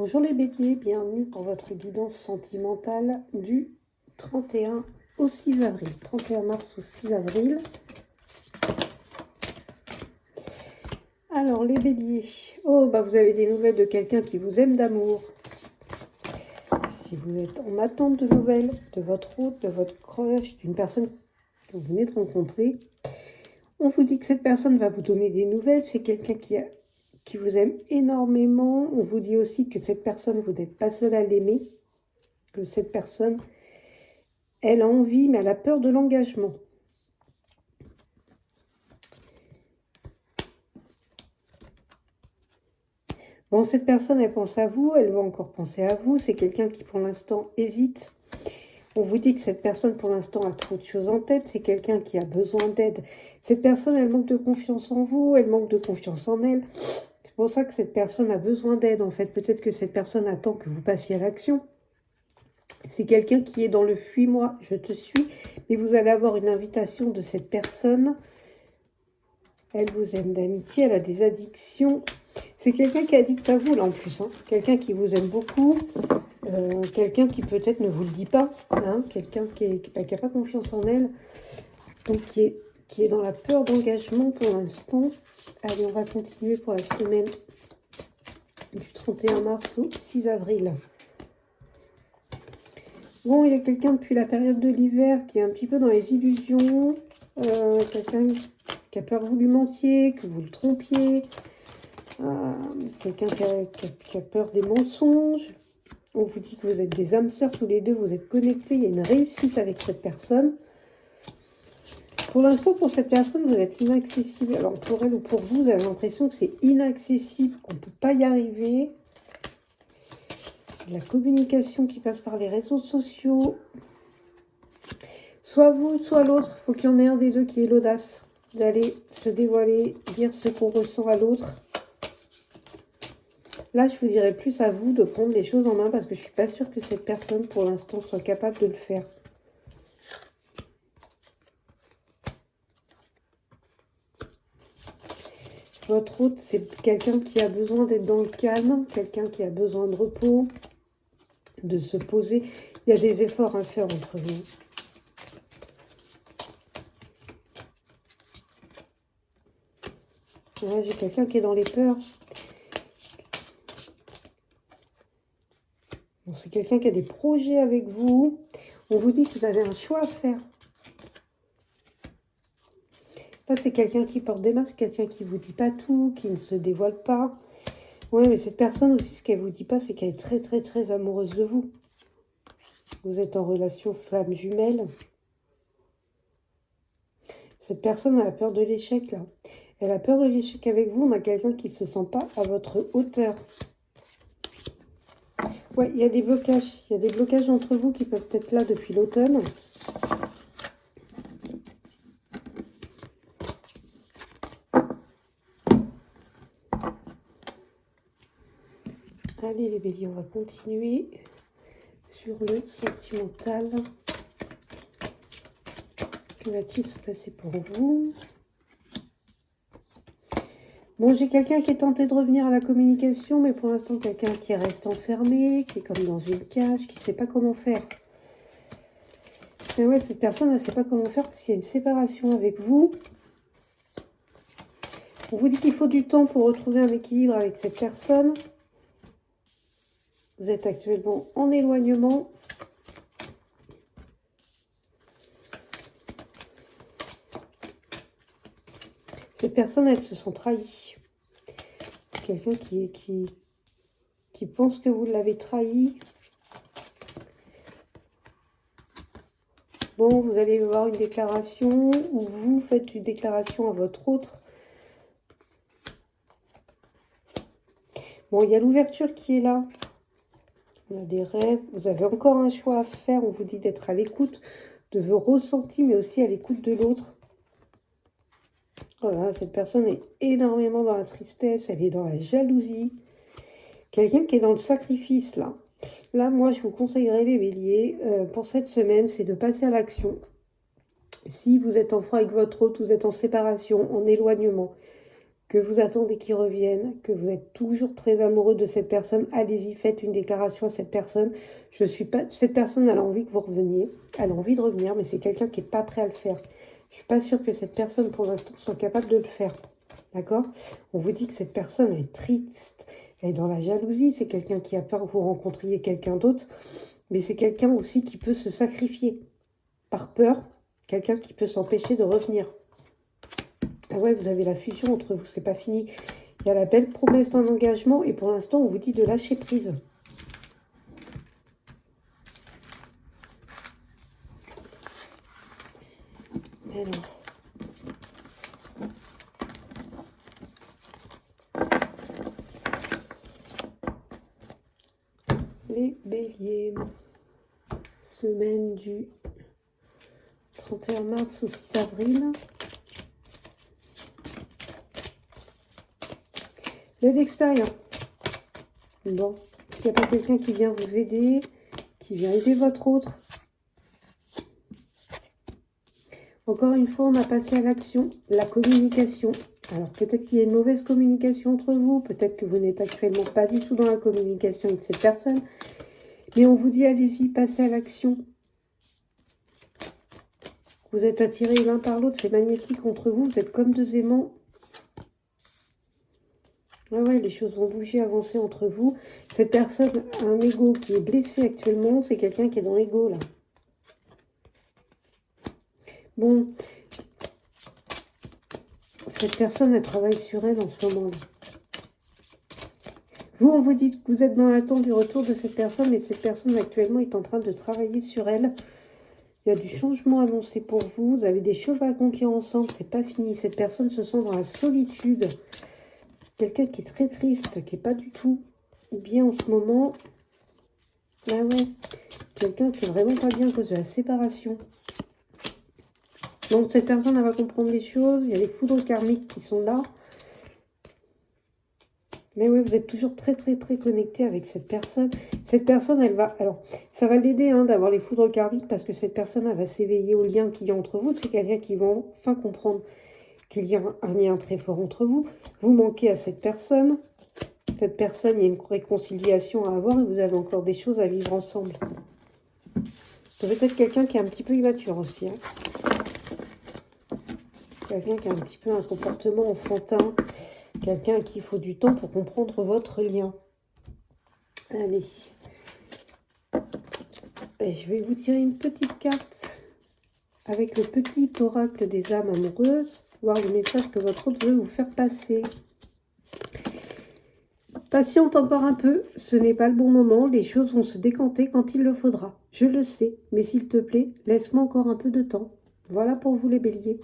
Bonjour les béliers, bienvenue pour votre guidance sentimentale du 31 au 6 avril. 31 mars au 6 avril. Alors les béliers, vous avez des nouvelles de quelqu'un qui vous aime d'amour. Si vous êtes en attente de nouvelles de votre hôte, de votre crush, d'une personne que vous venez de rencontrer, on vous dit que cette personne va vous donner des nouvelles. C'est quelqu'un qui vous aime énormément. On vous dit aussi que cette personne, vous n'êtes pas seul à l'aimer, que cette personne, elle a envie, mais elle a peur de l'engagement. Bon, cette personne, elle pense à vous, elle va encore penser à vous. C'est quelqu'un qui, pour l'instant, hésite. On vous dit que cette personne, pour l'instant, a trop de choses en tête. C'est quelqu'un qui a besoin d'aide. Cette personne, elle manque de confiance en vous, elle manque de confiance en elle. C'est pour ça que cette personne a besoin d'aide, en fait. Peut-être que cette personne attend que vous passiez à l'action. C'est quelqu'un qui est dans le fuis-moi, je te suis. Mais vous allez avoir une invitation de cette personne. Elle vous aime d'amitié, elle a des addictions. C'est quelqu'un qui est addict à vous, là, en plus. Quelqu'un qui vous aime beaucoup. Quelqu'un qui peut-être ne vous le dit pas. Quelqu'un qui n'a pas confiance en elle. Donc, qui est dans la peur d'engagement pour l'instant. Allez, on va continuer pour la semaine du 31 mars au 6 avril. Bon, il y a quelqu'un depuis la période de l'hiver qui est un petit peu dans les illusions. Quelqu'un qui a peur que vous lui mentiez, que vous le trompiez. Quelqu'un qui a peur des mensonges. On vous dit que vous êtes des âmes sœurs tous les deux, vous êtes connectés, il y a une réussite avec cette personne. Pour l'instant, pour cette personne, vous êtes inaccessible. Alors pour elle ou pour vous, vous avez l'impression que c'est inaccessible, qu'on ne peut pas y arriver. La communication qui passe par les réseaux sociaux. Soit vous, soit l'autre. Il faut qu'il y en ait un des deux qui ait l'audace d'aller se dévoiler, dire ce qu'on ressent à l'autre. Là, je vous dirais plus à vous de prendre les choses en main parce que je ne suis pas sûre que cette personne, pour l'instant, soit capable de le faire. Votre hôte, c'est quelqu'un qui a besoin d'être dans le calme, quelqu'un qui a besoin de repos, de se poser. Il y a des efforts à faire entre vous. Ouais, j'ai quelqu'un qui est dans les peurs. Bon, c'est quelqu'un qui a des projets avec vous. On vous dit que vous avez un choix à faire. Là, c'est quelqu'un qui porte des masques, quelqu'un qui ne vous dit pas tout, qui ne se dévoile pas. Oui, mais cette personne aussi, ce qu'elle ne vous dit pas, c'est qu'elle est très, très, très amoureuse de vous. Vous êtes en relation flamme jumelle. Cette personne a peur de l'échec, là. Elle a peur de l'échec avec vous. On a quelqu'un qui ne se sent pas à votre hauteur. Ouais, il y a des blocages. Il y a des blocages entre vous qui peuvent être là depuis l'automne. Allez les béliers, on va continuer sur le sentimental. Que va-t-il se passer pour vous? Bon, j'ai quelqu'un qui est tenté de revenir à la communication, mais pour l'instant, quelqu'un qui reste enfermé, qui est comme dans une cage, qui ne sait pas comment faire. Mais ouais, cette personne, elle ne sait pas comment faire parce qu'il y a une séparation avec vous. On vous dit qu'il faut du temps pour retrouver un équilibre avec cette personne. Vous êtes actuellement en éloignement. Cette personne, elle se sent trahie. C'est quelqu'un qui pense que vous l'avez trahi. Bon, vous allez voir une déclaration ou vous faites une déclaration à votre autre. Bon, il y a l'ouverture qui est là. On a des rêves. Vous avez encore un choix à faire. On vous dit d'être à l'écoute de vos ressentis, mais aussi à l'écoute de l'autre. Voilà, cette personne est énormément dans la tristesse. Elle est dans la jalousie. Quelqu'un qui est dans le sacrifice, là. Là, moi, je vous conseillerais, les béliers, pour cette semaine, c'est de passer à l'action. Si vous êtes en froid avec votre hôte, vous êtes en séparation, en éloignement, que vous attendez qu'il revienne, que vous êtes toujours très amoureux de cette personne. Allez-y, faites une déclaration à cette personne. Je suis pas... Cette personne, elle a envie que vous reveniez. Elle a envie de revenir, mais c'est quelqu'un qui n'est pas prêt à le faire. Je suis pas sûre que cette personne, pour l'instant, soit capable de le faire. D'accord? On vous dit que cette personne est triste. Elle est dans la jalousie. C'est quelqu'un qui a peur que vous rencontriez quelqu'un d'autre. Mais c'est quelqu'un aussi qui peut se sacrifier. Par peur, quelqu'un qui peut s'empêcher de revenir. Ah ouais, vous avez la fusion entre vous, c'est pas fini. Il y a la belle promesse d'un engagement et pour l'instant, on vous dit de lâcher prise. Alors. Les béliers. Semaine du 31 mars au 6 avril. De l'extérieur. Bon, il n'y a pas quelqu'un qui vient vous aider, qui vient aider votre autre. Encore une fois, on a passé à l'action, la communication. Alors peut-être qu'il y a une mauvaise communication entre vous, peut-être que vous n'êtes actuellement pas du tout dans la communication avec cette personne. Mais on vous dit, allez-y, passez à l'action. Vous êtes attirés l'un par l'autre, c'est magnétique entre vous, vous êtes comme deux aimants. Ah ouais, les choses vont bouger, avancer entre vous. Cette personne a un ego qui est blessé actuellement. C'est quelqu'un qui est dans l'ego, là. Bon. Cette personne, elle travaille sur elle en ce moment-là. Vous, on vous dit que vous êtes dans l'attente du retour de cette personne, mais cette personne, actuellement, est en train de travailler sur elle. Il y a du changement annoncé pour vous. Vous avez des choses à accomplir ensemble. C'est pas fini. Cette personne se sent dans la solitude. Quelqu'un qui est très triste, qui n'est pas du tout bien en ce moment. Ah ouais, quelqu'un qui est vraiment pas bien à cause de la séparation. Donc cette personne, elle va comprendre les choses. Il y a les foudres karmiques qui sont là. Mais oui, vous êtes toujours très connecté avec cette personne. Cette personne, elle va... Alors, ça va l'aider d'avoir les foudres karmiques parce que cette personne, elle va s'éveiller au lien qu'il y a entre vous. C'est quelqu'un qui va enfin comprendre qu'il y a un lien très fort entre vous. Vous manquez à cette personne. Cette personne, il y a une réconciliation à avoir et vous avez encore des choses à vivre ensemble. Peut-être quelqu'un qui est un petit peu immature aussi. Quelqu'un qui a un petit peu un comportement enfantin. Quelqu'un à qui il faut du temps pour comprendre votre lien. Allez. Et je vais vous tirer une petite carte avec le petit oracle des âmes amoureuses. Voir le message que votre autre veut vous faire passer. Patiente encore un peu, ce n'est pas le bon moment, les choses vont se décanter quand il le faudra. Je le sais, mais s'il te plaît, laisse-moi encore un peu de temps. Voilà pour vous les béliers.